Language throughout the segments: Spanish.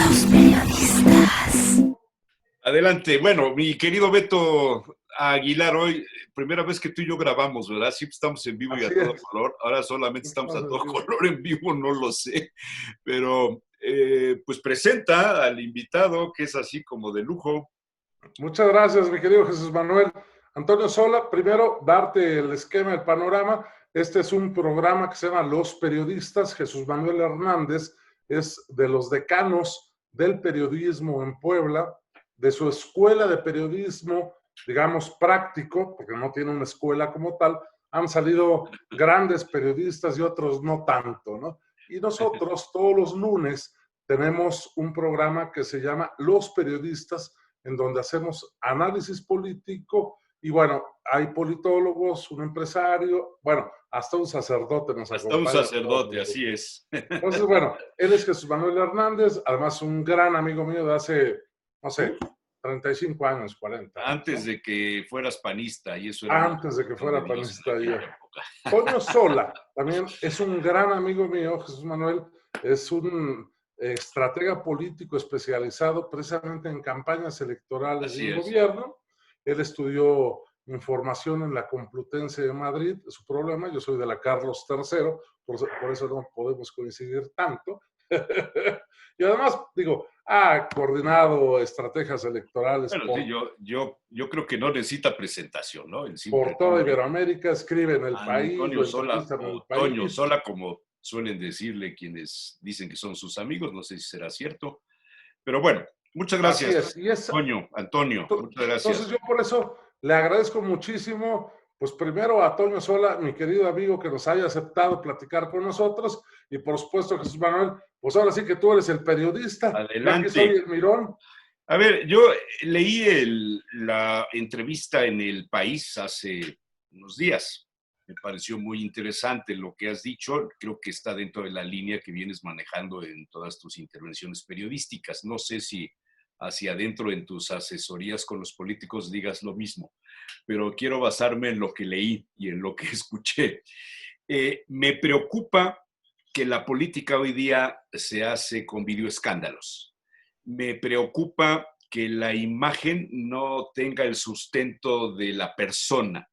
Los periodistas. Adelante. Bueno, mi querido Beto Aguilar, hoy, primera vez que tú y yo grabamos, ¿verdad? Siempre estamos en vivo y a todo color. Ahora solamente estamos a todo color en vivo, no lo sé. Pero, pues presenta al invitado, que es así como de lujo. Muchas gracias, mi querido Jesús Manuel. Antonio Sola, primero darte el esquema, el panorama. Este es un programa que se llama Los Periodistas. Jesús Manuel Hernández es de los decanos del periodismo en Puebla, de su escuela de periodismo, digamos, práctico, porque no tiene una escuela como tal. Han salido grandes periodistas y otros no tanto, ¿no? Y nosotros todos los lunes tenemos un programa que se llama Los Periodistas, en donde hacemos análisis político y bueno, hay politólogos, un empresario, bueno, hasta un sacerdote nos acompaña. Hasta un sacerdote, así es. Entonces, bueno, él es Jesús Manuel Hernández, además un gran amigo mío de hace, no sé, 35 años, 40 años. Antes ¿no? de que fueras panista, y eso era... Antes de que fuera panista yo. Toño Sola, también es un gran amigo mío, Jesús Manuel, es un estratega político especializado precisamente en campañas electorales y en gobierno. Él estudió información en la Complutense de Madrid, es su problema, yo soy de la Carlos III, por eso no podemos coincidir tanto. Y además, digo, ha coordinado estrategias electorales. Bueno, sí, yo creo que no necesita presentación, ¿no? Por toda Iberoamérica, escribe en El País, Antonio Sola, en El o País. Toño Sola, como suelen decirle quienes dicen que son sus amigos, no sé si será cierto, pero bueno, muchas gracias. Así es. Toño, Antonio, muchas gracias. Entonces yo por eso le agradezco muchísimo, pues primero a Toño Sola, mi querido amigo, que nos haya aceptado platicar con nosotros, y por supuesto Jesús Manuel, pues ahora sí que tú eres el periodista. Adelante. Ya que soy el mirón. A ver, yo leí la entrevista en El País hace unos días. Me pareció muy interesante lo que has dicho. Creo que está dentro de la línea que vienes manejando en todas tus intervenciones periodísticas. No sé si hacia adentro en tus asesorías con los políticos digas lo mismo, pero quiero basarme en lo que leí y en lo que escuché. Me preocupa que la política hoy día se hace con videoescándalos. Me preocupa que la imagen no tenga el sustento de la persona,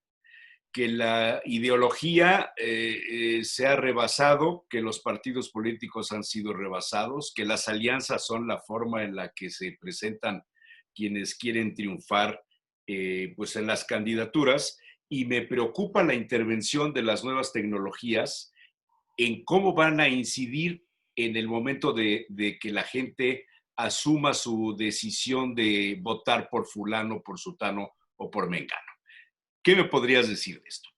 que la ideología se ha rebasado, que los partidos políticos han sido rebasados, que las alianzas son la forma en la que se presentan quienes quieren triunfar pues en las candidaturas, y me preocupa la intervención de las nuevas tecnologías en cómo van a incidir en el momento de que la gente asuma su decisión de votar por fulano, por sutano o por mengano. ¿Qué me podrías decir de esto?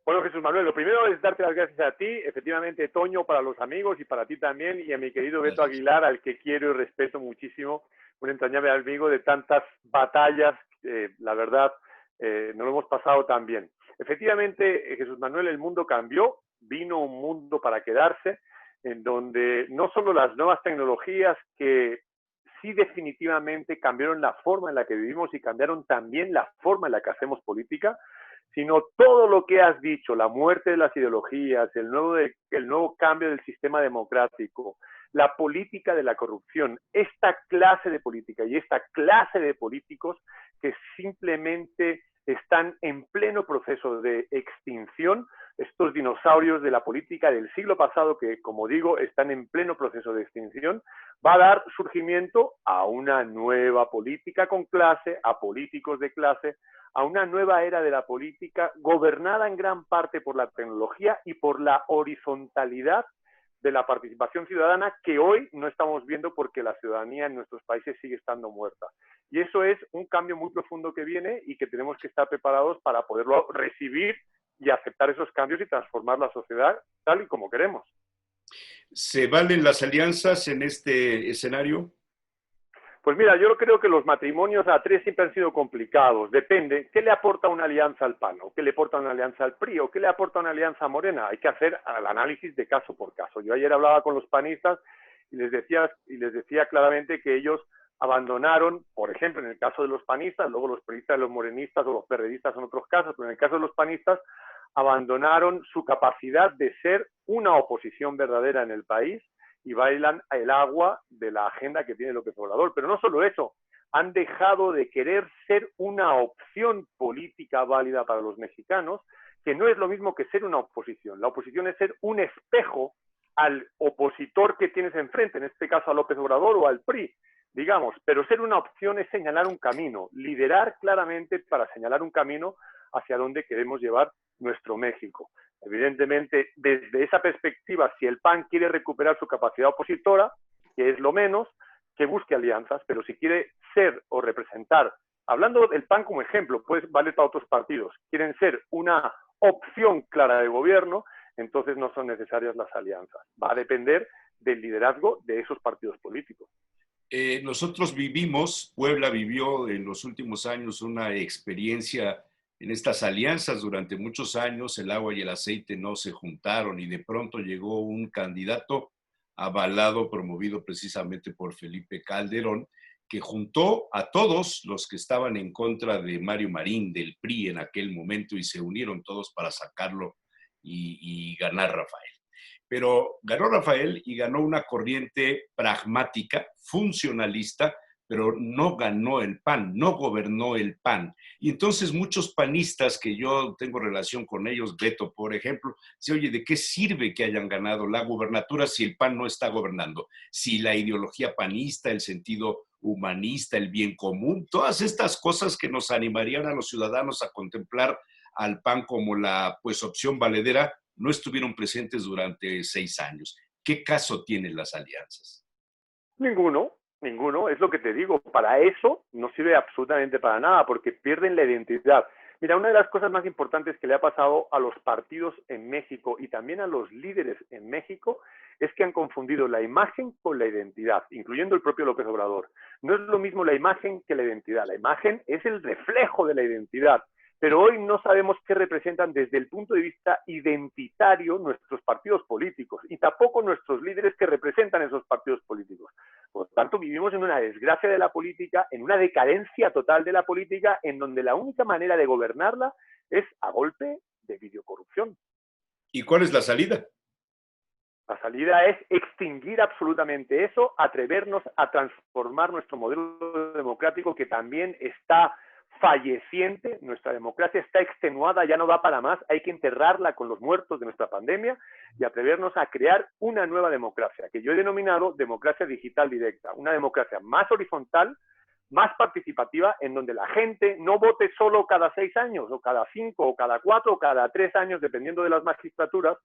Bueno, Jesús Manuel, lo primero es darte las gracias a ti, efectivamente, Toño, para los amigos y para ti también, y a mi querido Beto Aguilar, al que quiero y respeto muchísimo, un entrañable amigo de tantas batallas, la verdad, nos lo hemos pasado tan bien. Efectivamente, Jesús Manuel, el mundo cambió, vino un mundo para quedarse, en donde no solo las nuevas tecnologías que sí definitivamente cambiaron la forma en la que vivimos y cambiaron también la forma en la que hacemos política, sino todo lo que has dicho, la muerte de las ideologías, el nuevo cambio del sistema democrático, la política de la corrupción, esta clase de política y esta clase de políticos que simplemente están en pleno proceso de extinción, estos dinosaurios de la política del siglo pasado que, como digo, están en pleno proceso de extinción, va a dar surgimiento a una nueva política con clase, a políticos de clase, a una nueva era de la política gobernada en gran parte por la tecnología y por la horizontalidad de la participación ciudadana que hoy no estamos viendo porque la ciudadanía en nuestros países sigue estando muerta. Y eso es un cambio muy profundo que viene y que tenemos que estar preparados para poderlo recibir y aceptar esos cambios y transformar la sociedad tal y como queremos. ¿Se valen las alianzas en este escenario? Pues mira, yo creo que los matrimonios a tres siempre han sido complicados. Depende, ¿qué le aporta una alianza al PAN? ¿O qué le aporta una alianza al PRI? ¿O qué le aporta una alianza a Morena? Hay que hacer el análisis de caso por caso. Yo ayer hablaba con los panistas y les decía claramente que ellos abandonaron, por ejemplo, en el caso de los panistas, luego los peristas, los morenistas o los perredistas en otros casos, pero en el caso de los panistas, abandonaron su capacidad de ser una oposición verdadera en el país y bailan el agua de la agenda que tiene López Obrador. Pero no solo eso, han dejado de querer ser una opción política válida para los mexicanos, que no es lo mismo que ser una oposición. La oposición es ser un espejo al opositor que tienes enfrente, en este caso a López Obrador o al PRI, digamos, pero ser una opción es señalar un camino, liderar claramente para señalar un camino hacia donde queremos llevar nuestro México. Evidentemente, desde esa perspectiva, si el PAN quiere recuperar su capacidad opositora, que es lo menos, que busque alianzas, pero si quiere ser o representar, hablando del PAN como ejemplo, pues vale para otros partidos, quieren ser una opción clara de gobierno, entonces no son necesarias las alianzas. Va a depender del liderazgo de esos partidos políticos. Nosotros vivimos, Puebla vivió en los últimos años una experiencia en estas alianzas. Durante muchos años el agua y el aceite no se juntaron y de pronto llegó un candidato avalado, promovido precisamente por Felipe Calderón, que juntó a todos los que estaban en contra de Mario Marín, del PRI en aquel momento, y se unieron todos para sacarlo y ganar Rafael. Pero ganó Rafael y ganó una corriente pragmática, funcionalista, pero no ganó el PAN, no gobernó el PAN. Y entonces muchos panistas que yo tengo relación con ellos, Beto, por ejemplo, dice, oye, ¿de qué sirve que hayan ganado la gubernatura si el PAN no está gobernando? Si la ideología panista, el sentido humanista, el bien común, todas estas cosas que nos animarían a los ciudadanos a contemplar al PAN como la pues opción valedera, no estuvieron presentes durante 6 años. ¿Qué caso tienen las alianzas? Ninguno, ninguno. Es lo que te digo. Para eso no sirve absolutamente para nada, porque pierden la identidad. Mira, una de las cosas más importantes que le ha pasado a los partidos en México y también a los líderes en México es que han confundido la imagen con la identidad, incluyendo el propio López Obrador. No es lo mismo la imagen que la identidad. La imagen es el reflejo de la identidad. Pero hoy no sabemos qué representan desde el punto de vista identitario nuestros partidos políticos y tampoco nuestros líderes que representan esos partidos políticos. Por lo tanto, vivimos en una desgracia de la política, en una decadencia total de la política, en donde la única manera de gobernarla es a golpe de videocorrupción. ¿Y cuál es la salida? La salida es extinguir absolutamente eso, atrevernos a transformar nuestro modelo democrático que también está falleciente, nuestra democracia está extenuada, ya no va para más, hay que enterrarla con los muertos de nuestra pandemia y atrevernos a crear una nueva democracia, que yo he denominado democracia digital directa, una democracia más horizontal, más participativa, en donde la gente no vote solo cada 6 años, o cada 5, o cada 4, o cada 3 años, dependiendo de las magistraturas,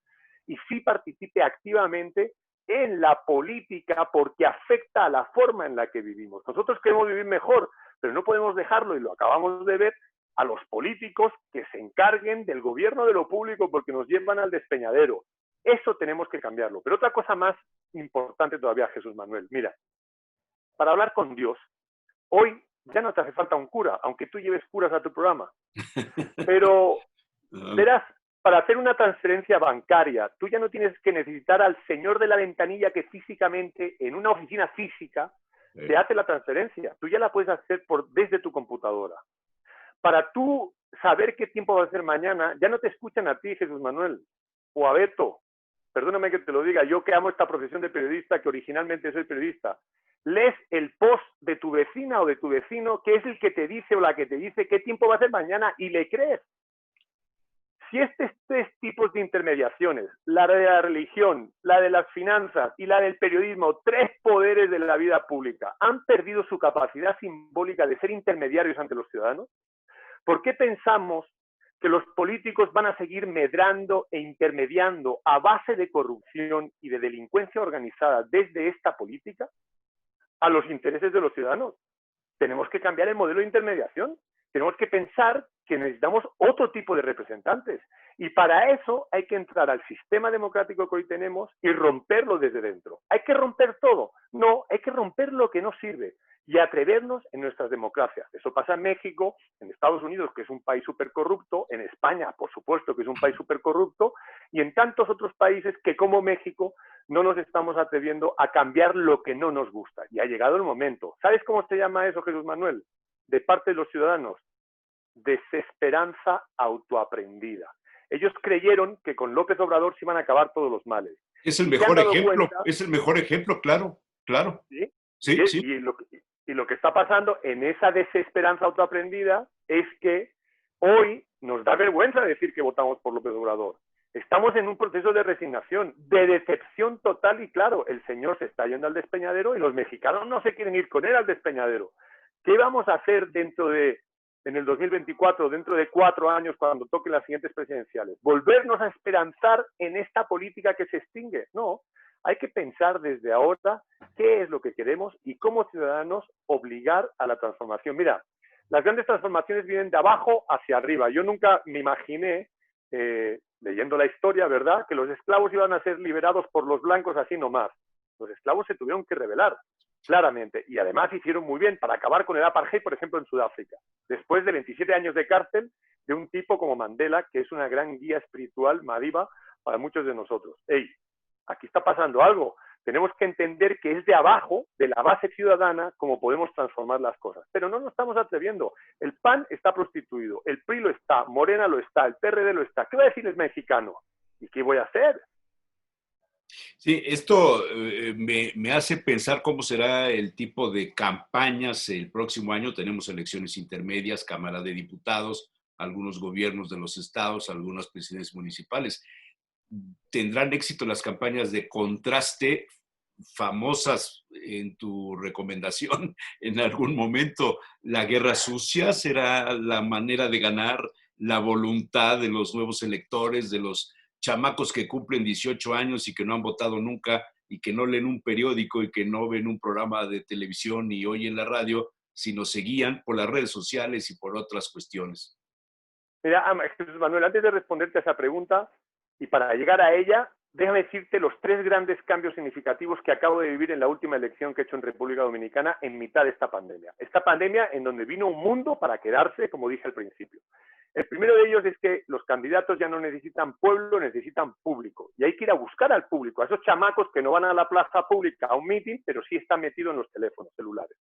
y sí participe activamente en la política porque afecta a la forma en la que vivimos. Nosotros queremos vivir mejor, pero no podemos dejarlo, y lo acabamos de ver, a los políticos que se encarguen del gobierno de lo público porque nos llevan al despeñadero. Eso tenemos que cambiarlo. Pero otra cosa más importante todavía, Jesús Manuel. Mira, para hablar con Dios, hoy ya no te hace falta un cura, aunque tú lleves curas a tu programa. Pero, verás, para hacer una transferencia bancaria, tú ya no tienes que necesitar al señor de la ventanilla que físicamente, en una oficina física, te hace la transferencia. Tú ya la puedes hacer desde tu computadora. Para tú saber qué tiempo va a ser mañana, ya no te escuchan a ti, Jesús Manuel, o a Beto. Perdóname que te lo diga, yo que amo esta profesión de periodista, que originalmente soy periodista. Lees el post de tu vecina o de tu vecino, que es el que te dice o la que te dice qué tiempo va a ser mañana, y le crees. Si estos 3 tipos de intermediaciones, la de la religión, la de las finanzas y la del periodismo, 3 poderes de la vida pública, han perdido su capacidad simbólica de ser intermediarios ante los ciudadanos, ¿por qué pensamos que los políticos van a seguir medrando e intermediando a base de corrupción y de delincuencia organizada desde esta política a los intereses de los ciudadanos? Tenemos que cambiar el modelo de intermediación. Tenemos que pensar que necesitamos otro tipo de representantes. Y para eso hay que entrar al sistema democrático que hoy tenemos y romperlo desde dentro. ¿Hay que romper todo? No, hay que romper lo que no sirve y atrevernos en nuestras democracias. Eso pasa en México, en Estados Unidos, que es un país súper corrupto, en España, por supuesto, que es un país súper corrupto, y en tantos otros países que, como México, no nos estamos atreviendo a cambiar lo que no nos gusta. Y ha llegado el momento. ¿Sabes cómo se llama eso, Jesús Manuel? De parte de los ciudadanos, desesperanza autoaprendida. Ellos creyeron que con López Obrador se iban a acabar todos los males. Es el mejor ejemplo, es el mejor ejemplo, claro. claro. ¿Sí? Sí, sí. Y lo que está pasando en esa desesperanza autoaprendida es que hoy nos da vergüenza decir que votamos por López Obrador. Estamos en un proceso de resignación, de decepción total y claro, el señor se está yendo al despeñadero y los mexicanos no se quieren ir con él al despeñadero. ¿Qué vamos a hacer en el 2024, dentro de 4 años, cuando toquen las siguientes presidenciales? ¿Volvernos a esperanzar en esta política que se extingue? No, hay que pensar desde ahora qué es lo que queremos y como ciudadanos obligar a la transformación. Mira, las grandes transformaciones vienen de abajo hacia arriba. Yo nunca me imaginé, leyendo la historia, ¿verdad?, que los esclavos iban a ser liberados por los blancos así nomás. Los esclavos se tuvieron que rebelar, claramente, y además hicieron muy bien para acabar con el apartheid, por ejemplo, en Sudáfrica, después de 27 años de cárcel de un tipo como Mandela, que es una gran guía espiritual, Madiba, para muchos de nosotros. ¡Ey! Aquí está pasando algo. Tenemos que entender que es de abajo, de la base ciudadana, como podemos transformar las cosas. Pero no nos estamos atreviendo. El PAN está prostituido, el PRI lo está, Morena lo está, el PRD lo está. ¿Qué va a decir el mexicano? ¿Y qué voy a hacer? Sí, esto me hace pensar cómo será el tipo de campañas el próximo año. Tenemos elecciones intermedias, Cámara de Diputados, algunos gobiernos de los estados, algunas presidencias municipales. ¿Tendrán éxito las campañas de contraste famosas en tu recomendación en algún momento? ¿La guerra sucia será la manera de ganar la voluntad de los nuevos electores, de los chamacos que cumplen 18 años y que no han votado nunca y que no leen un periódico y que no ven un programa de televisión ni oyen la radio, sino se guían por las redes sociales y por otras cuestiones? Mira, Jesús Manuel, antes de responderte a esa pregunta, y para llegar a ella, déjame decirte los 3 grandes cambios significativos que acabo de vivir en la última elección que he hecho en República Dominicana en mitad de esta pandemia. Esta pandemia en donde vino un mundo para quedarse, como dije al principio. El primero de ellos es que los candidatos ya no necesitan pueblo, necesitan público. Y hay que ir a buscar al público, a esos chamacos que no van a la plaza pública, a un meeting, pero sí están metidos en los teléfonos celulares.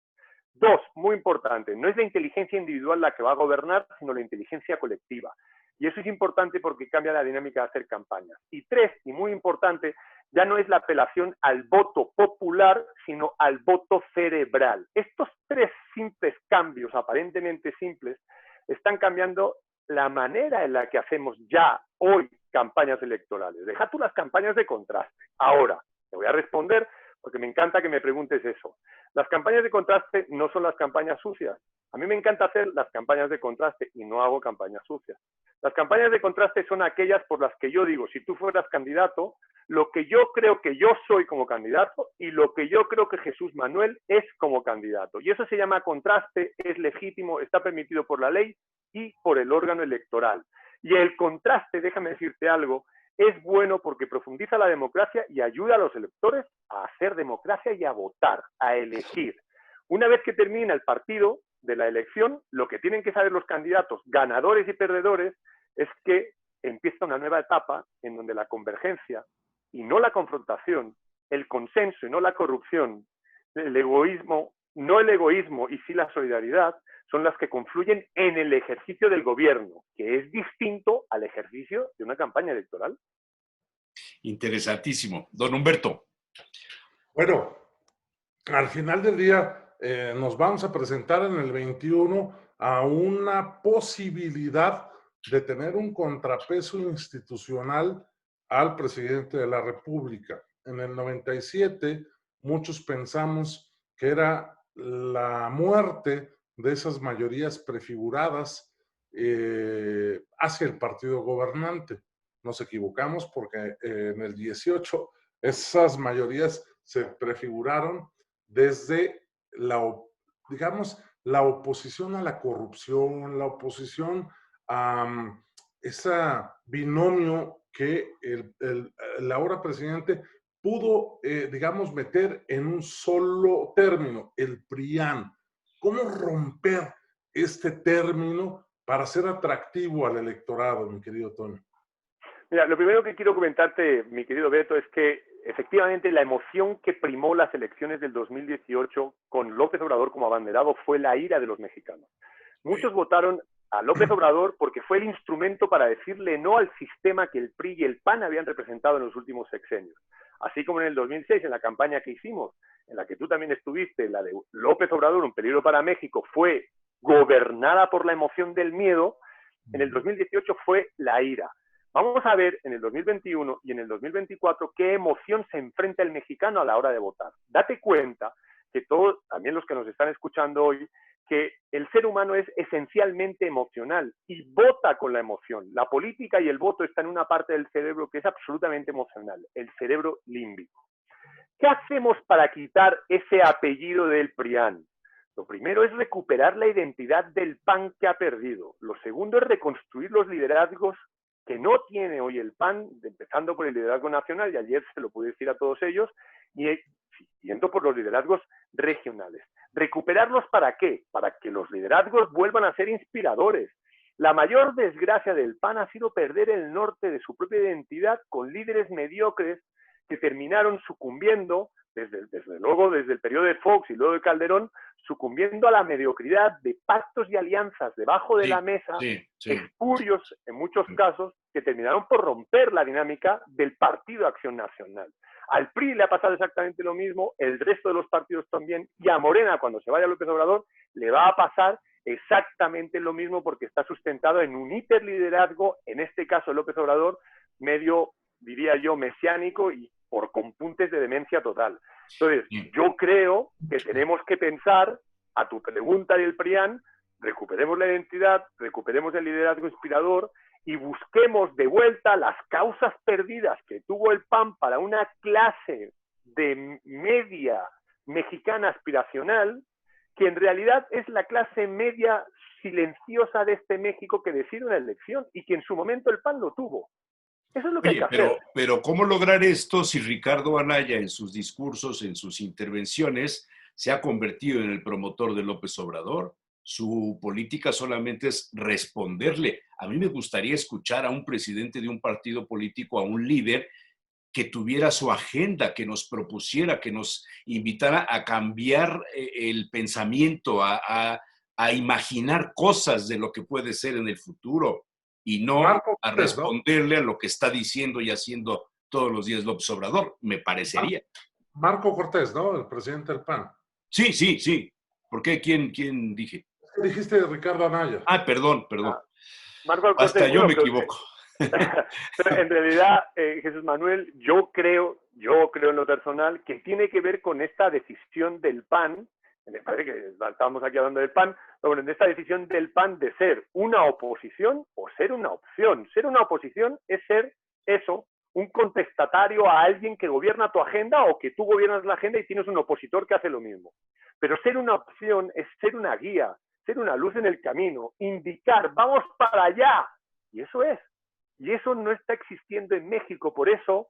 2, muy importante, no es la inteligencia individual la que va a gobernar, sino la inteligencia colectiva. Y eso es importante porque cambia la dinámica de hacer campañas. Y 3, y muy importante, ya no es la apelación al voto popular, sino al voto cerebral. Estos 3 simples cambios, aparentemente simples, están cambiando la manera en la que hacemos ya hoy campañas electorales. Deja tú las campañas de contraste. Ahora, te voy a responder porque me encanta que me preguntes eso. Las campañas de contraste no son las campañas sucias. A mí me encanta hacer las campañas de contraste y no hago campañas sucias. Las campañas de contraste son aquellas por las que yo digo, si tú fueras candidato, lo que yo creo que yo soy como candidato y lo que yo creo que Jesús Manuel es como candidato. Y eso se llama contraste, es legítimo, está permitido por la ley y por el órgano electoral. Y el contraste, déjame decirte algo, es bueno porque profundiza la democracia y ayuda a los electores a hacer democracia y a votar, a elegir. Una vez que termina el partido de la elección, lo que tienen que saber los candidatos, ganadores y perdedores, es que empieza una nueva etapa en donde la convergencia y no la confrontación, el consenso y no la corrupción, el egoísmo, no el egoísmo y sí la solidaridad, son las que confluyen en el ejercicio del gobierno, que es distinto al ejercicio de una campaña electoral. Interesantísimo. Don Humberto. Bueno, al final del día nos vamos a presentar en el 21 a una posibilidad de tener un contrapeso institucional al presidente de la República. En el 97 muchos pensamos que era la muerte de esas mayorías prefiguradas hacia el partido gobernante. Nos equivocamos porque en el 18 esas mayorías se prefiguraron desde digamos, la oposición a la corrupción, la oposición a ese binomio que el ahora presidente pudo, digamos, meter en un solo término, el PRIAN. ¿Cómo romper este término para ser atractivo al electorado, mi querido Tony? Mira, lo primero que quiero comentarte, mi querido Beto, es que efectivamente la emoción que primó las elecciones del 2018 con López Obrador como abanderado fue la ira de los mexicanos. Muchos votaron a López Obrador porque fue el instrumento para decirle no al sistema que el PRI y el PAN habían representado en los últimos sexenios. Así como en el 2006, en la campaña que hicimos, en la que tú también estuviste, la de López Obrador, un peligro para México, fue gobernada por la emoción del miedo, en el 2018 fue la ira. Vamos a ver en el 2021 y en el 2024 qué emoción se enfrenta el mexicano a la hora de votar. Date cuenta que todos, también los que nos están escuchando hoy, que el ser humano es esencialmente emocional y vota con la emoción. La política y el voto están en una parte del cerebro que es absolutamente emocional, el cerebro límbico. ¿Qué hacemos para quitar ese apellido del PRIAN? Lo primero es recuperar la identidad del PAN que ha perdido. Lo segundo es reconstruir los liderazgos que no tiene hoy el PAN, empezando por el liderazgo nacional, y ayer se lo pude decir a todos ellos, y siguiendo por los liderazgos regionales. ¿Recuperarlos para qué? Para que los liderazgos vuelvan a ser inspiradores. La mayor desgracia del PAN ha sido perder el norte de su propia identidad con líderes mediocres que terminaron sucumbiendo, desde luego desde el periodo de Fox y luego de Calderón, sucumbiendo a la mediocridad de pactos y alianzas debajo de la mesa, espurios en muchos casos, que terminaron por romper la dinámica del Partido Acción Nacional. Al PRI le ha pasado exactamente lo mismo, el resto de los partidos también, y a Morena, cuando se vaya López Obrador, le va a pasar exactamente lo mismo porque está sustentado en un hiperliderazgo, en este caso López Obrador, medio, diría yo, mesiánico y por compuntes de demencia total. Entonces, yo creo que tenemos que pensar, a tu pregunta del PRIAN, recuperemos la identidad, recuperemos el liderazgo inspirador y busquemos de vuelta las causas perdidas que tuvo el PAN para una clase de media mexicana aspiracional, que en realidad es la clase media silenciosa de este México que decide una elección y que en su momento el PAN lo tuvo. Eso es lo que hay que hacer. Pero ¿cómo lograr esto si Ricardo Anaya en sus discursos, en sus intervenciones, se ha convertido en el promotor de López Obrador? Su política solamente es responderle. A mí me gustaría escuchar a un presidente de un partido político, a un líder que tuviera su agenda, que nos propusiera, que nos invitara a cambiar el pensamiento, a imaginar cosas de lo que puede ser en el futuro y no Marco a Cortés, responderle a lo que está diciendo y haciendo todos los días López Obrador, me parecería. Marco Cortés, ¿no? El presidente del PAN. Sí, sí, sí. ¿Por qué? ¿Quién dije? Dijiste Ricardo Anaya. Ah, perdón. Marco Cortés, Hasta yo me equivoco. Pero en realidad, Jesús Manuel, yo creo en lo personal que tiene que ver con esta decisión del PAN, me parece que estábamos aquí hablando del PAN, pero bueno, en esta decisión del PAN de ser una oposición o ser una opción. Ser una oposición es ser eso, un contestatario a alguien que gobierna tu agenda o que tú gobiernas la agenda y tienes un opositor que hace lo mismo. Pero ser una opción es ser una guía, ser una luz en el camino, indicar, vamos para allá. Y eso es. Y eso no está existiendo en México. Por eso,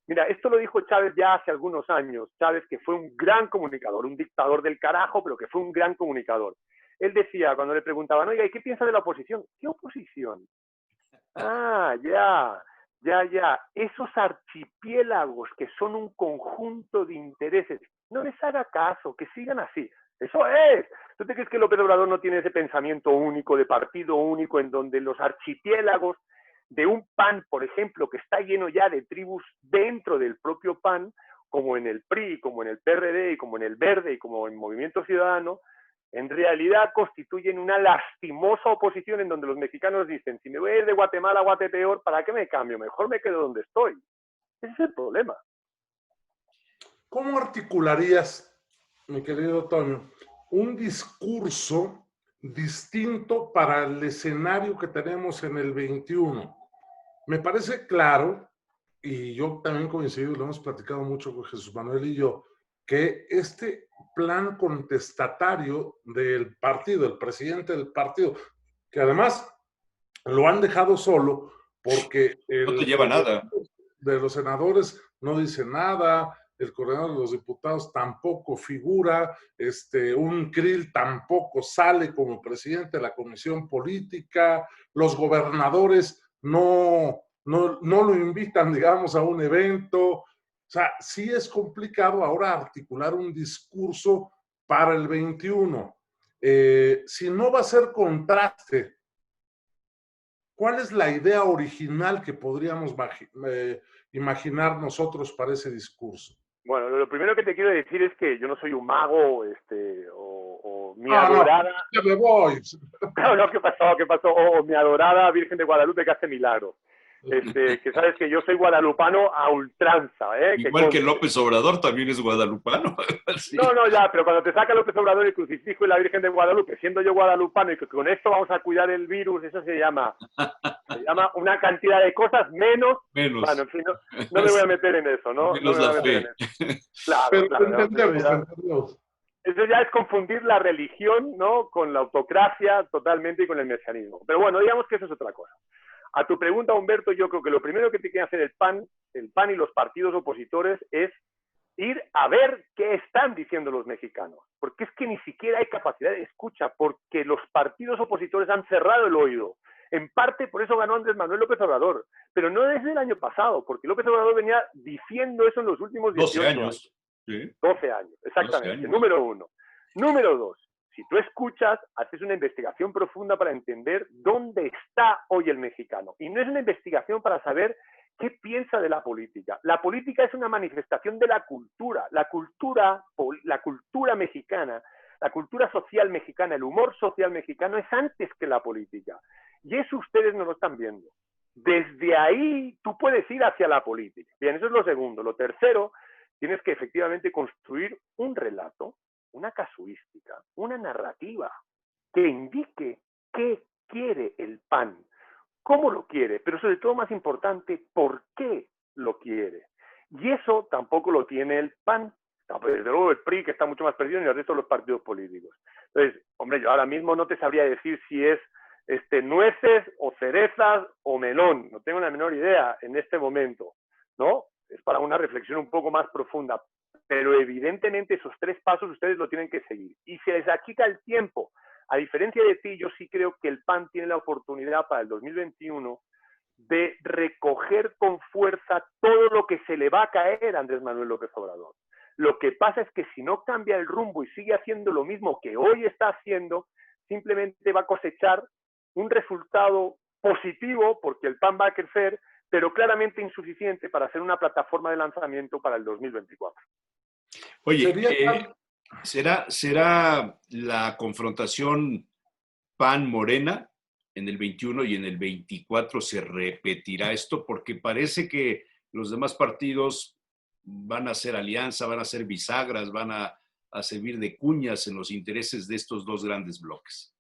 mira, esto lo dijo Chávez ya hace algunos años. Chávez, que fue un gran comunicador, un dictador del carajo, pero que fue un gran comunicador. Él decía, cuando le preguntaban, oiga, ¿y qué piensa de la oposición? ¿Qué oposición? Ah, ya. Esos archipiélagos que son un conjunto de intereses, no les haga caso, que sigan así. Eso es. ¿Tú te crees que López Obrador no tiene ese pensamiento único, de partido único, en donde los archipiélagos de un PAN, por ejemplo, que está lleno ya de tribus dentro del propio PAN, como en el PRI, como en el PRD, y como en el Verde, y como en Movimiento Ciudadano, en realidad constituyen una lastimosa oposición en donde los mexicanos dicen, si me voy a ir de Guatemala a Guatepeor, ¿para qué me cambio? Mejor me quedo donde estoy. Ese es el problema. ¿Cómo articularías, mi querido Toño, un discurso distinto para el escenario que tenemos en el 21? Me parece claro, y yo también coincido, lo hemos platicado mucho con Jesús Manuel y yo, que este plan contestatario del partido, el presidente del partido, que además lo han dejado solo porque No te lleva nada. De los senadores no dice nada, el coordinador de los diputados tampoco figura, un Krill tampoco sale como presidente de la comisión política, los gobernadores no lo invitan, digamos, a un evento. O sea, sí es complicado ahora articular un discurso para el 21. Si no va a ser contraste, ¿cuál es la idea original que podríamos imaginar nosotros para ese discurso? Bueno, lo primero que te quiero decir es que yo no soy un mago, o mi No, adorada... ya me voy. No, no, ¿qué pasó? ¿Qué pasó? O mi adorada Virgen de Guadalupe que hace milagros. Que sabes que yo soy guadalupano a ultranza, ¿eh? Que Igual que conste. López Obrador también es guadalupano. Sí. No, no, ya, pero cuando te saca López Obrador el crucifijo y la Virgen de Guadalupe, siendo yo guadalupano y que con esto vamos a cuidar el virus, eso se llama una cantidad de cosas menos. Menos. Bueno, en fin, no me voy a meter en eso, ¿no? No Menos me voy a la meter en fe. eso. Claro, Pero claro. entendemos, No, entendemos. eso ya es confundir la religión, ¿no? Con la autocracia totalmente y con el mesianismo. Pero bueno, digamos que eso es otra cosa. A tu pregunta, Humberto, yo creo que lo primero que tiene que hacer el PAN y los partidos opositores es ir a ver qué están diciendo los mexicanos. Porque es que ni siquiera hay capacidad de escucha, porque los partidos opositores han cerrado el oído. En parte, por eso ganó Andrés Manuel López Obrador. Pero no desde el año pasado, porque López Obrador venía diciendo eso en los últimos 18 12 años. Sí. 12 años, exactamente. 12 años. Número uno. Número dos, si tú escuchas, haces una investigación profunda para entender dónde está hoy el mexicano. Y no es una investigación para saber qué piensa de la política. La política es una manifestación de la cultura. La cultura mexicana, la cultura social mexicana, el humor social mexicano es antes que la política. Y eso ustedes no lo están viendo. Desde ahí tú puedes ir hacia la política. Bien, eso es lo segundo. Lo tercero, tienes que efectivamente construir un relato, una casuística, una narrativa que indique qué quiere el PAN, cómo lo quiere, pero sobre todo más importante, por qué lo quiere. Y eso tampoco lo tiene el PAN, desde luego el PRI, que está mucho más perdido, ni el resto de los partidos políticos. Entonces, hombre, yo ahora mismo no te sabría decir si es nueces o cerezas o melón, no tengo la menor idea en este momento, ¿no? Es para una reflexión un poco más profunda, pero evidentemente esos tres pasos ustedes lo tienen que seguir. Y se les achica el tiempo. A diferencia de ti, yo sí creo que el PAN tiene la oportunidad para el 2021 de recoger con fuerza todo lo que se le va a caer a Andrés Manuel López Obrador. Lo que pasa es que si no cambia el rumbo y sigue haciendo lo mismo que hoy está haciendo, simplemente va a cosechar un resultado positivo, porque el PAN va a crecer, pero claramente insuficiente para ser una plataforma de lanzamiento para el 2024. Oye, ¿será la confrontación PAN-Morena en el 21 y en el 24 se repetirá esto? Porque parece que los demás partidos van a hacer alianza, van a hacer bisagras, van a servir de cuñas en los intereses de estos dos grandes bloques.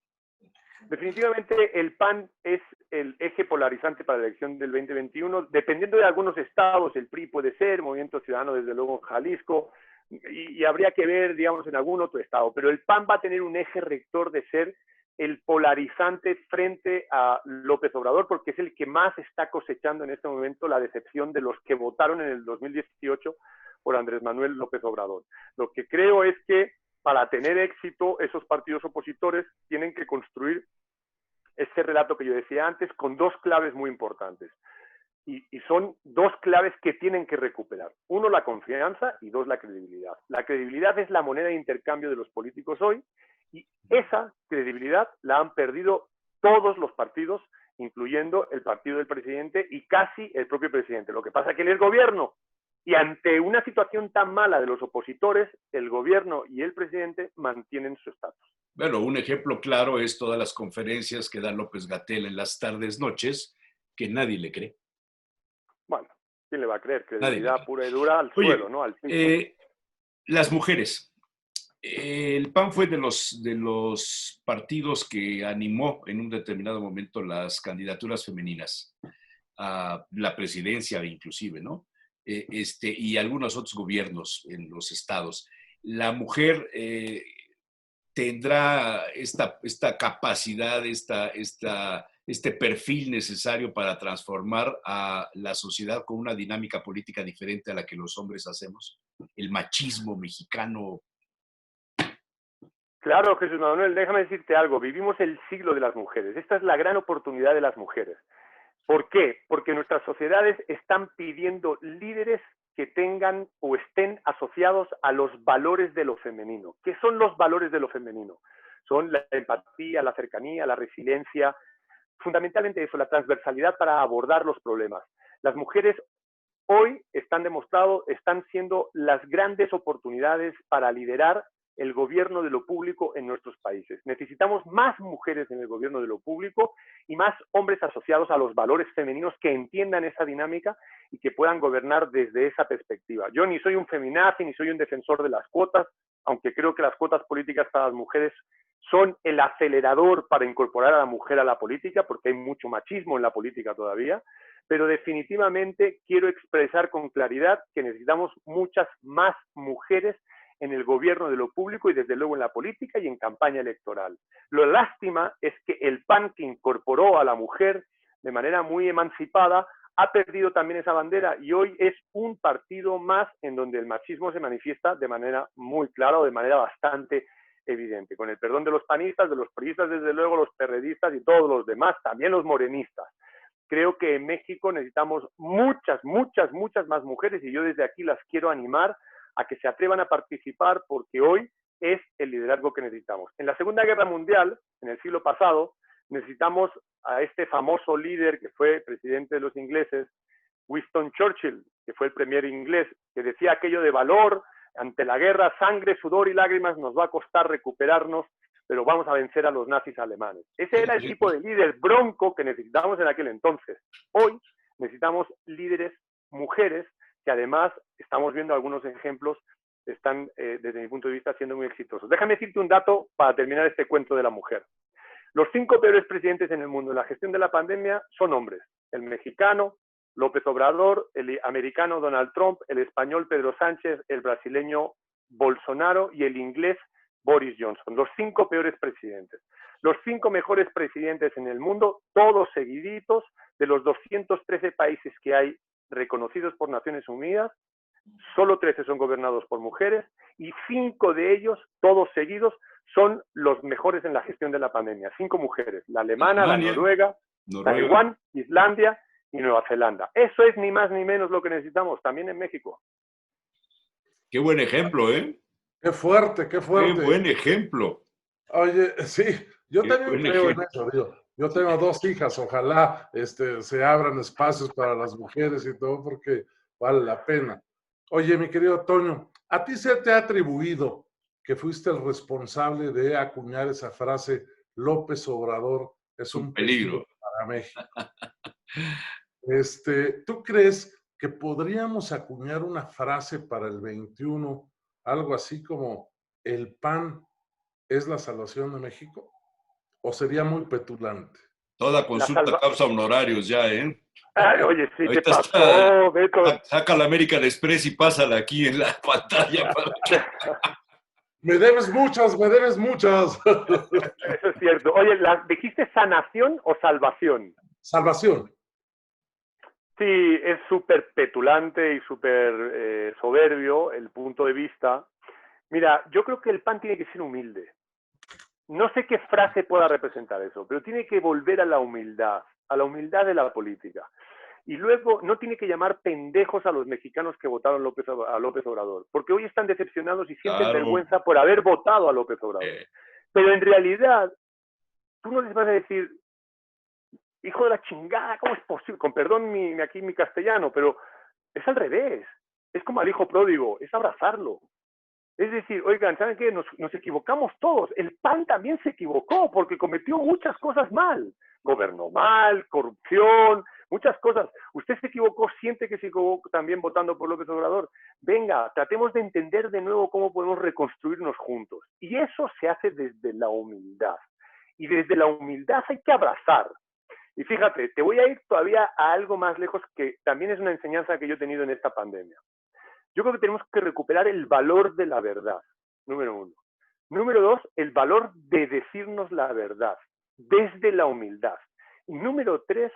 Definitivamente el PAN es el eje polarizante para la elección del 2021. Dependiendo de algunos estados, el PRI puede ser, Movimiento Ciudadano desde luego en Jalisco, y habría que ver, digamos, en algún otro estado. Pero el PAN va a tener un eje rector de ser el polarizante frente a López Obrador, porque es el que más está cosechando en este momento la decepción de los que votaron en el 2018 por Andrés Manuel López Obrador. Lo que creo es que para tener éxito, esos partidos opositores tienen que construir ese relato que yo decía antes con dos claves muy importantes. Y son dos claves que tienen que recuperar. Uno, la confianza, y dos, la credibilidad. La credibilidad es la moneda de intercambio de los políticos hoy, y esa credibilidad la han perdido todos los partidos, incluyendo el partido del presidente y casi el propio presidente. Lo que pasa es que él es gobierno. Y ante una situación tan mala de los opositores, el gobierno y el presidente mantienen su estatus. Bueno, un ejemplo claro es todas las conferencias que da López-Gatell en las tardes, noches, que nadie le cree. Bueno, ¿quién le va a creer? Credibilidad pura y dura al suelo, ¿no? Al las mujeres. El PAN fue de los partidos que animó en un determinado momento las candidaturas femeninas a la presidencia inclusive, ¿no? Y algunos otros gobiernos en los estados. La mujer tendrá esta capacidad, este perfil necesario para transformar a la sociedad con una dinámica política diferente a la que los hombres hacemos. El machismo mexicano. Claro, Jesús Manuel, déjame decirte algo. Vivimos el siglo de las mujeres. Esta es la gran oportunidad de las mujeres. ¿Por qué? Porque nuestras sociedades están pidiendo líderes que tengan o estén asociados a los valores de lo femenino. ¿Qué son los valores de lo femenino? Son la empatía, la cercanía, la resiliencia, fundamentalmente eso, la transversalidad para abordar los problemas. Las mujeres hoy están demostrados, están siendo las grandes oportunidades para liderar el gobierno de lo público en nuestros países. Necesitamos más mujeres en el gobierno de lo público y más hombres asociados a los valores femeninos que entiendan esa dinámica y que puedan gobernar desde esa perspectiva. Yo ni soy un feminazi, ni soy un defensor de las cuotas, aunque creo que las cuotas políticas para las mujeres son el acelerador para incorporar a la mujer a la política, porque hay mucho machismo en la política todavía, pero definitivamente quiero expresar con claridad que necesitamos muchas más mujeres en el gobierno de lo público y desde luego en la política y en campaña electoral. Lo lástima es que el PAN, que incorporó a la mujer de manera muy emancipada, ha perdido también esa bandera y hoy es un partido más en donde el machismo se manifiesta de manera muy clara o de manera bastante evidente. Con el perdón de los panistas, de los priistas, desde luego los perredistas y todos los demás, también los morenistas. Creo que en México necesitamos muchas más mujeres y yo desde aquí las quiero animar a que se atrevan a participar porque hoy es el liderazgo que necesitamos. En la Segunda Guerra Mundial, en el siglo pasado, necesitamos a este famoso líder que fue presidente de los ingleses, Winston Churchill, que fue el premier inglés, que decía aquello de valor, ante la guerra, sangre, sudor y lágrimas nos va a costar recuperarnos, pero vamos a vencer a los nazis alemanes. Ese era el tipo de líder bronco que necesitábamos en aquel entonces. Hoy necesitamos líderes mujeres que además estamos viendo algunos ejemplos, están desde mi punto de vista siendo muy exitosos. Déjame decirte un dato para terminar este cuento de la mujer. Los 5 peores presidentes en el mundo en la gestión de la pandemia son hombres. El mexicano, López Obrador, el americano Donald Trump, el español Pedro Sánchez, el brasileño Bolsonaro y el inglés Boris Johnson. Los 5 peores presidentes. Los 5 mejores presidentes en el mundo, todos seguiditos, de los 213 países que hay reconocidos por Naciones Unidas, solo 13 son gobernados por mujeres y 5 de ellos, todos seguidos, son los mejores en la gestión de la pandemia. 5 mujeres, la alemana, Alemania, la Noruega, Taiwán, Islandia y Nueva Zelanda. Eso es ni más ni menos lo que necesitamos, también en México. Qué buen ejemplo, ¿eh? Qué fuerte, qué fuerte. Qué buen ejemplo. Oye, sí, yo Qué también buen creo en ejemplo. eso, digo. Yo tengo 2 hijas, ojalá se abran espacios para las mujeres y todo, porque vale la pena. Oye, mi querido Toño, ¿a ti se te ha atribuido que fuiste el responsable de acuñar esa frase, López Obrador es un peligro para México? ¿Tú crees que podríamos acuñar una frase para el 21, algo así como el PAN es la salvación de México? ¿O sería muy petulante? Toda consulta causa honorarios ya, ¿eh? Ay, oye, sí, Ahorita ¿qué pasó, Beto? Saca la American Express y pásala aquí en la pantalla. Para que... Me debes muchas, me debes muchas. Eso es cierto. Oye, ¿dijiste sanación o salvación? Salvación. Sí, es súper petulante y súper soberbio el punto de vista. Mira, yo creo que el PAN tiene que ser humilde. No sé qué frase pueda representar eso, pero tiene que volver a la humildad de la política. Y luego no tiene que llamar pendejos a los mexicanos que votaron a López Obrador, porque hoy están decepcionados y sienten vergüenza por haber votado a López Obrador. Pero en realidad, tú no les vas a decir, hijo de la chingada, ¿cómo es posible? Con perdón aquí mi castellano, pero es al revés. Es como al hijo pródigo, es abrazarlo. Es decir, oigan, ¿saben qué? Nos equivocamos todos. El PAN también se equivocó porque cometió muchas cosas mal. Gobernó mal, corrupción, muchas cosas. Usted se equivocó, siente que se equivocó también votando por López Obrador. Venga, tratemos de entender de nuevo cómo podemos reconstruirnos juntos. Y eso se hace desde la humildad. Y desde la humildad hay que abrazar. Y fíjate, te voy a ir todavía a algo más lejos que también es una enseñanza que yo he tenido en esta pandemia. Yo creo que tenemos que recuperar el valor de la verdad, número 1. Número 2, el valor de decirnos la verdad, desde la humildad. Y número 3,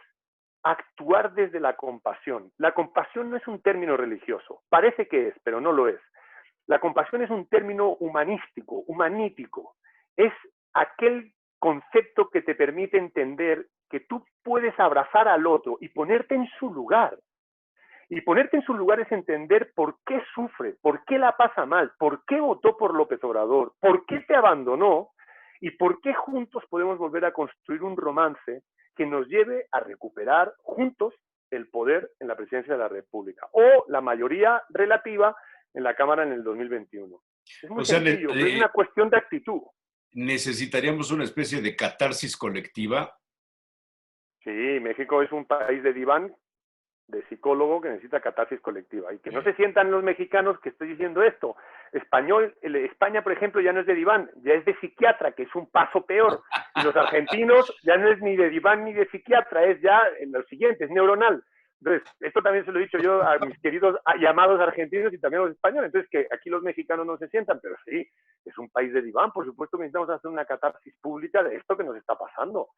actuar desde la compasión. La compasión no es un término religioso, parece que es, pero no lo es. La compasión es un término humanístico, humanítico. Es aquel concepto que te permite entender que tú puedes abrazar al otro y ponerte en su lugar. Y ponerte en su lugar es entender por qué sufre, por qué la pasa mal, por qué votó por López Obrador, por qué te abandonó y por qué juntos podemos volver a construir un romance que nos lleve a recuperar juntos el poder en la presidencia de la República o la mayoría relativa en la Cámara en el 2021. Es muy sencillo, pero es una cuestión de actitud. ¿Necesitaríamos una especie de catarsis colectiva? Sí, México es un país de diván, de psicólogo que necesita catarsis colectiva. Y que no se sientan los mexicanos que estoy diciendo esto. España, por ejemplo, ya no es de diván, ya es de psiquiatra, que es un paso peor. Y los argentinos ya no es ni de diván ni de psiquiatra, es ya en lo siguiente, es neuronal. Entonces, esto también se lo he dicho yo a mis queridos llamados argentinos y también a los españoles. Entonces, que aquí los mexicanos no se sientan, pero sí, es un país de diván. Por supuesto que necesitamos hacer una catarsis pública de esto que nos está pasando.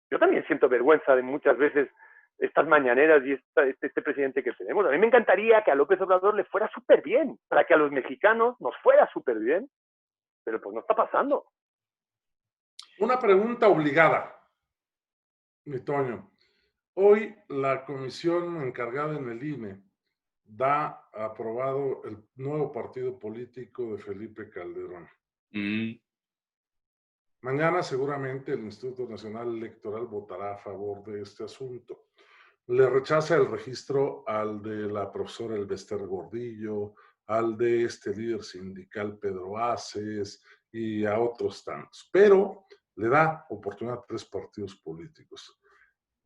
Yo también siento vergüenza de muchas veces estas mañaneras y este presidente que tenemos. A mí me encantaría que a López Obrador le fuera súper bien, para que a los mexicanos nos fuera súper bien, pero pues no está pasando. Una pregunta obligada, mi Toño. Hoy la comisión encargada en el INE da aprobado el nuevo partido político de Felipe Calderón. Mañana seguramente el Instituto Nacional Electoral votará a favor de este asunto. Le rechaza el registro al de la profesora Elbester Gordillo, al de este líder sindical Pedro Aces y a otros tantos, pero le da oportunidad a 3 partidos políticos.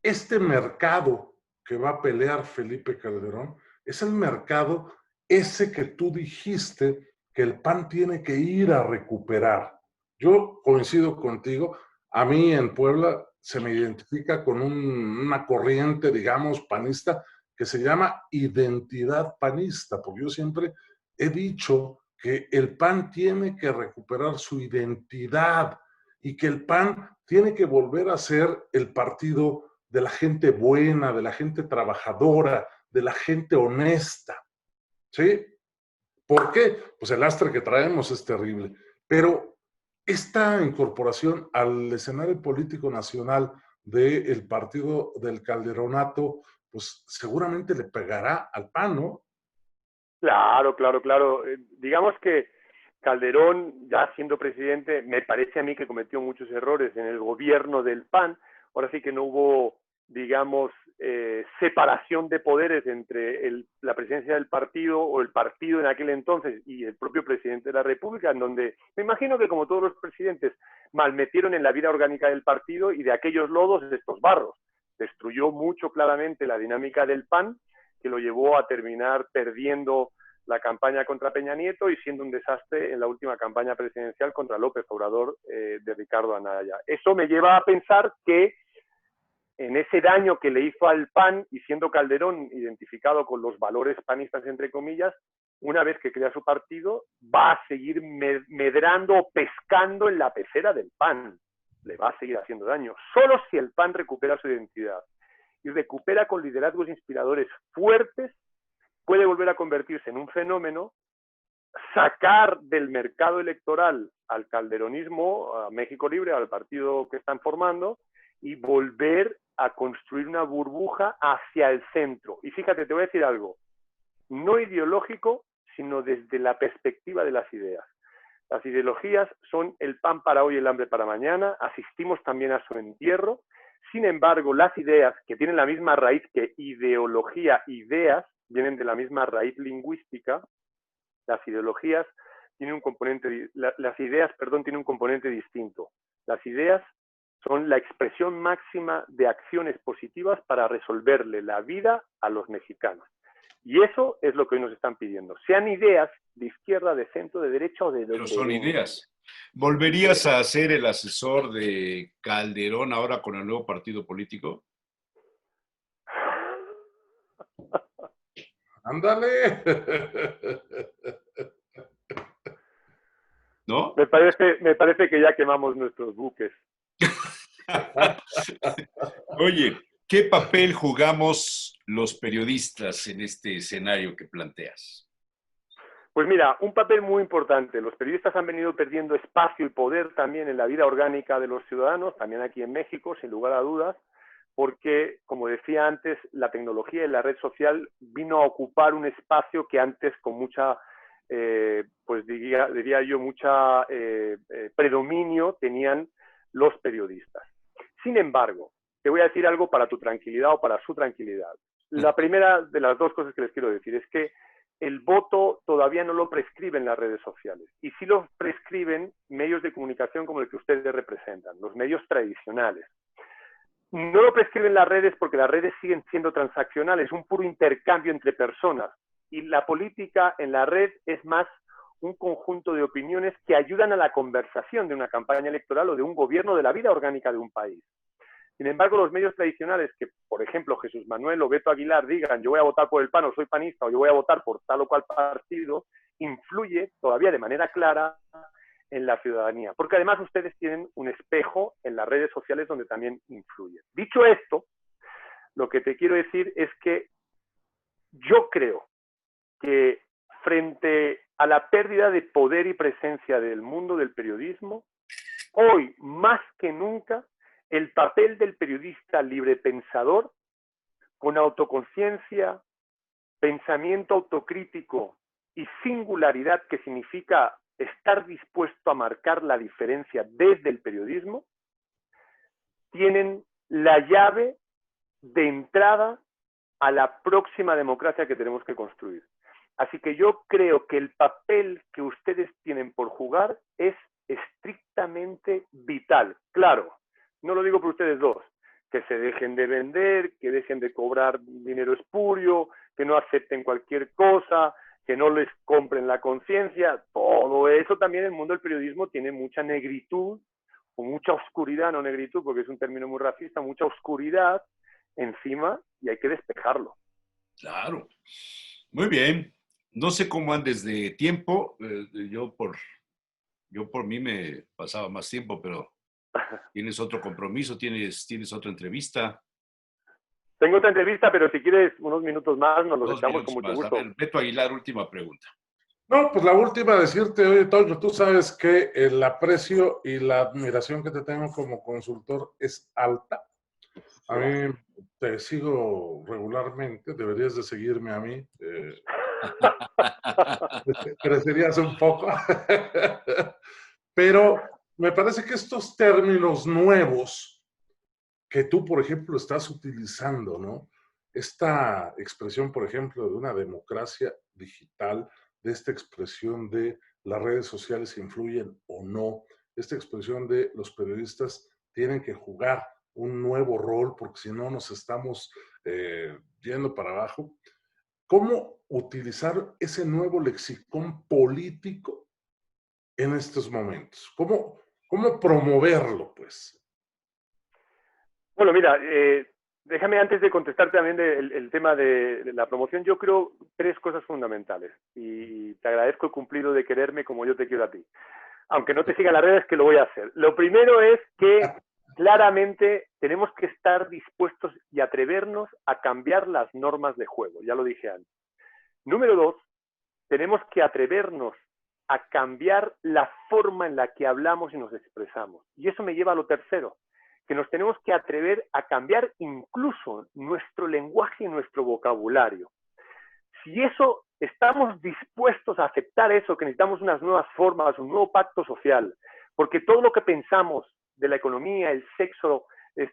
Este mercado que va a pelear Felipe Calderón es el mercado ese que tú dijiste que el PAN tiene que ir a recuperar. Yo coincido contigo, a mí en Puebla se me identifica con una corriente, digamos, panista, que se llama identidad panista, porque yo siempre he dicho que el PAN tiene que recuperar su identidad y que el PAN tiene que volver a ser el partido de la gente buena, de la gente trabajadora, de la gente honesta. ¿Sí? ¿Por qué? Pues el lastre que traemos es terrible. Pero esta incorporación al escenario político nacional del partido del Calderonato, pues seguramente le pegará al PAN, ¿no? Claro. Digamos que Calderón, ya siendo presidente, me parece a mí que cometió muchos errores en el gobierno del PAN. Ahora sí que no hubo, digamos, separación de poderes entre la presidencia del partido o el partido en aquel entonces y el propio presidente de la República, en donde me imagino que como todos los presidentes malmetieron en la vida orgánica del partido y de aquellos lodos estos barros. Destruyó mucho claramente la dinámica del PAN, que lo llevó a terminar perdiendo la campaña contra Peña Nieto y siendo un desastre en la última campaña presidencial contra López Obrador de Ricardo Anaya. Eso me lleva a pensar que en ese daño que le hizo al PAN, y siendo Calderón identificado con los valores panistas, entre comillas, una vez que crea su partido, va a seguir medrando o pescando en la pecera del PAN. Le va a seguir haciendo daño. Solo si el PAN recupera su identidad y recupera con liderazgos inspiradores fuertes, puede volver a convertirse en un fenómeno, sacar del mercado electoral al calderonismo, a México Libre, al partido que están formando, y volver a construir una burbuja hacia el centro. Y fíjate, te voy a decir algo, no ideológico, sino desde la perspectiva de las ideas. Las ideologías son el pan para hoy y el hambre para mañana, asistimos también a su entierro. Sin embargo, las ideas, que tienen la misma raíz que ideología, ideas, vienen de la misma raíz lingüística. Las ideologías tienen un componente, las ideas, perdón, tienen un componente distinto. Las ideas son la expresión máxima de acciones positivas para resolverle la vida a los mexicanos. Y eso es lo que hoy nos están pidiendo. Sean ideas de izquierda, de centro, de derecha o de donde Pero son vengan. ideas. ¿Volverías a ser el asesor de Calderón ahora con el nuevo partido político? ¡Ándale! ¿No? Me parece que ya quemamos nuestros buques. Oye, ¿qué papel jugamos los periodistas en este escenario que planteas? Pues mira, un papel muy importante. Los periodistas han venido perdiendo espacio y poder también en la vida orgánica de los ciudadanos, también aquí en México, sin lugar a dudas, porque, como decía antes, la tecnología y la red social vino a ocupar un espacio que antes con mucha, pues diría yo, mucha predominio tenían los periodistas. Sin embargo, te voy a decir algo para tu tranquilidad o para su tranquilidad. La primera de las dos cosas que les quiero decir es que el voto todavía no lo prescriben las redes sociales. Y sí lo prescriben medios de comunicación como el que ustedes representan, los medios tradicionales. No lo prescriben las redes porque las redes siguen siendo transaccionales, un puro intercambio entre personas. Y la política en la red es más un conjunto de opiniones que ayudan a la conversación de una campaña electoral o de un gobierno, de la vida orgánica de un país. Sin embargo, los medios tradicionales, que por ejemplo Jesús Manuel o Beto Aguilar digan yo voy a votar por el PAN o soy panista o yo voy a votar por tal o cual partido, influye todavía de manera clara en la ciudadanía. Porque además ustedes tienen un espejo en las redes sociales donde también influye. Dicho esto, lo que te quiero decir es que yo creo que frente a la pérdida de poder y presencia del mundo del periodismo, hoy más que nunca el papel del periodista librepensador, con autoconciencia, pensamiento autocrítico y singularidad, que significa estar dispuesto a marcar la diferencia desde el periodismo, tienen la llave de entrada a la próxima democracia que tenemos que construir. Así que yo creo que el papel que ustedes tienen por jugar es estrictamente vital. Claro, no lo digo por ustedes dos, que se dejen de vender, que dejen de cobrar dinero espurio, que no acepten cualquier cosa, que no les compren la conciencia. Todo eso también en el mundo del periodismo tiene mucha negritud, o mucha oscuridad, no negritud, porque es un término muy racista, mucha oscuridad encima y hay que despejarlo. Claro. Muy bien. No sé cómo andes de tiempo. Yo por mí me pasaba más tiempo, pero ¿tienes otro compromiso? ¿Tienes otra entrevista? Tengo otra entrevista, pero si quieres unos minutos más, nos los 2 echamos con minutos mucho más. gusto. A ver, Beto Aguilar, última pregunta. No, pues la última, decirte, oye, Toño, tú sabes que el aprecio y la admiración que te tengo como consultor es alta. A mí te sigo regularmente, deberías de seguirme a mí. Crecerías un poco. Pero me parece que estos términos nuevos que tú, por ejemplo, estás utilizando, ¿no? Esta expresión, por ejemplo, de una democracia digital, de esta expresión de las redes sociales influyen o no, esta expresión de los periodistas tienen que jugar un nuevo rol porque si no nos estamos yendo para abajo. ¿Cómo utilizar ese nuevo lexicón político en estos momentos? ¿Cómo promoverlo, pues? Bueno, mira, déjame antes de contestar también el tema de la promoción, yo creo 3 cosas fundamentales y te agradezco el cumplido de quererme como yo te quiero a ti. Aunque no te siga en las redes, que lo voy a hacer. Lo primero es que claramente tenemos que estar dispuestos y atrevernos a cambiar las normas de juego, ya lo dije antes. Número 2, tenemos que atrevernos a cambiar la forma en la que hablamos y nos expresamos. Y eso me lleva a lo tercero, que nos tenemos que atrever a cambiar incluso nuestro lenguaje y nuestro vocabulario. Si eso estamos dispuestos a aceptar eso, que necesitamos unas nuevas formas, un nuevo pacto social, porque todo lo que pensamos de la economía, el sexo,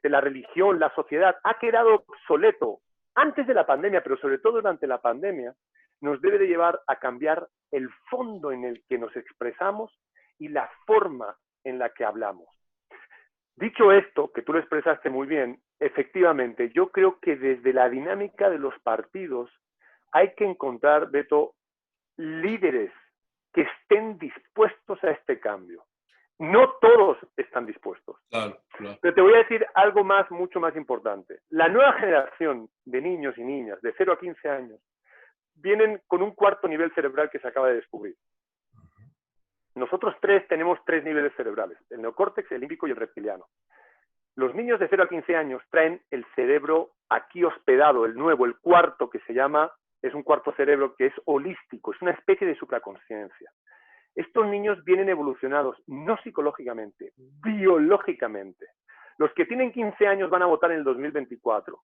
la religión, la sociedad, ha quedado obsoleto antes de la pandemia, pero sobre todo durante la pandemia, nos debe de llevar a cambiar el fondo en el que nos expresamos y la forma en la que hablamos. Dicho esto, que tú lo expresaste muy bien, efectivamente, yo creo que desde la dinámica de los partidos hay que encontrar, Beto, líderes que estén dispuestos a este cambio. No todos están dispuestos. Claro, claro. Pero te voy a decir algo más, mucho más importante. La nueva generación de niños y niñas de 0 a 15 años vienen con un cuarto nivel cerebral que se acaba de descubrir. Nosotros tenemos 3 niveles cerebrales, el neocórtex, el límbico y el reptiliano. Los niños de 0 a 15 años traen el cerebro aquí hospedado, el nuevo, el cuarto, que se llama, es un cuarto cerebro que es holístico, es una especie de supraconsciencia. Estos niños vienen evolucionados, no psicológicamente, biológicamente. Los que tienen 15 años van a votar en el 2024.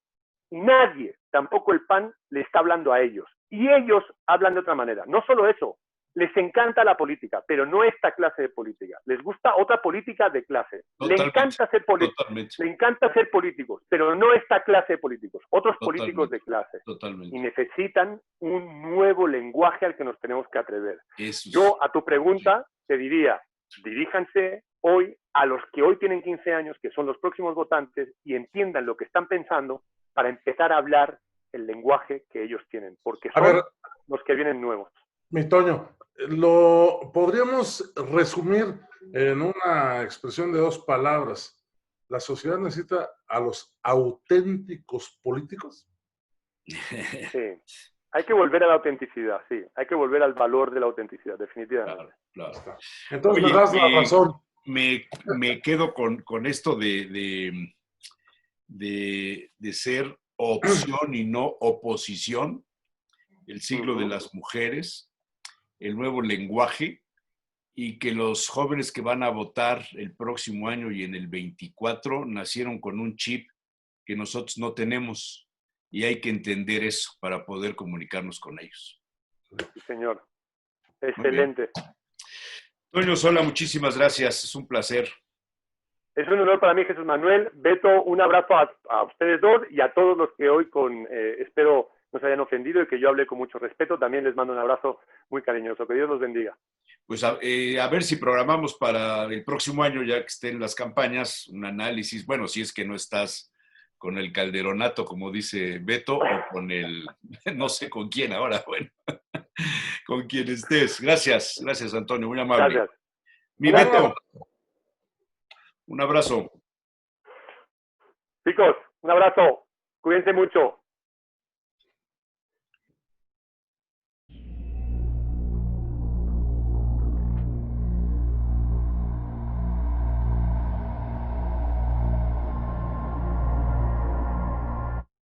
Y nadie, tampoco el PAN, le está hablando a ellos. Y ellos hablan de otra manera. No solo eso, les encanta la política, pero no esta clase de política. Les gusta otra política de clase. Totalmente, Le encanta ser totalmente, le encanta ser políticos, pero no esta clase de políticos, otros políticos de clase. Y totalmente. necesitan un nuevo lenguaje al que nos tenemos que atrever. Eso es. Yo, a tu pregunta, te diría, diríjanse hoy a los que hoy tienen 15 años, que son los próximos votantes, y entiendan lo que están pensando para empezar a hablar el lenguaje que ellos tienen, porque A son ver, los que vienen nuevos. mi Toño, lo podríamos resumir en una expresión de 2 palabras. ¿La sociedad necesita a los auténticos políticos? Sí. Hay que volver a la autenticidad, sí. Hay que volver al valor de la autenticidad, definitivamente. Claro, claro. Entonces Oye, me das la razón. me quedo con esto de ser opción y no oposición, el siglo de las mujeres, el nuevo lenguaje, y que los jóvenes que van a votar el próximo año y en el 24 nacieron con un chip que nosotros no tenemos, y hay que entender eso para poder comunicarnos con ellos. Sí, señor. Excelente. Toño Sola, muchísimas gracias, es un placer. Es un honor para mí, Jesús Manuel. Beto, un abrazo a ustedes dos y a todos los que hoy espero no se hayan ofendido y que yo hablé con mucho respeto. También les mando un abrazo muy cariñoso. Que Dios los bendiga. Pues a ver si programamos para el próximo año, ya que estén las campañas, un análisis. Bueno, si es que no estás con el calderonato, como dice Beto, o con el, no sé con quién ahora, bueno, con quien estés. Gracias, Antonio, muy amable. Gracias. Mi Beto, un abrazo. Chicos, un abrazo. Cuídense mucho.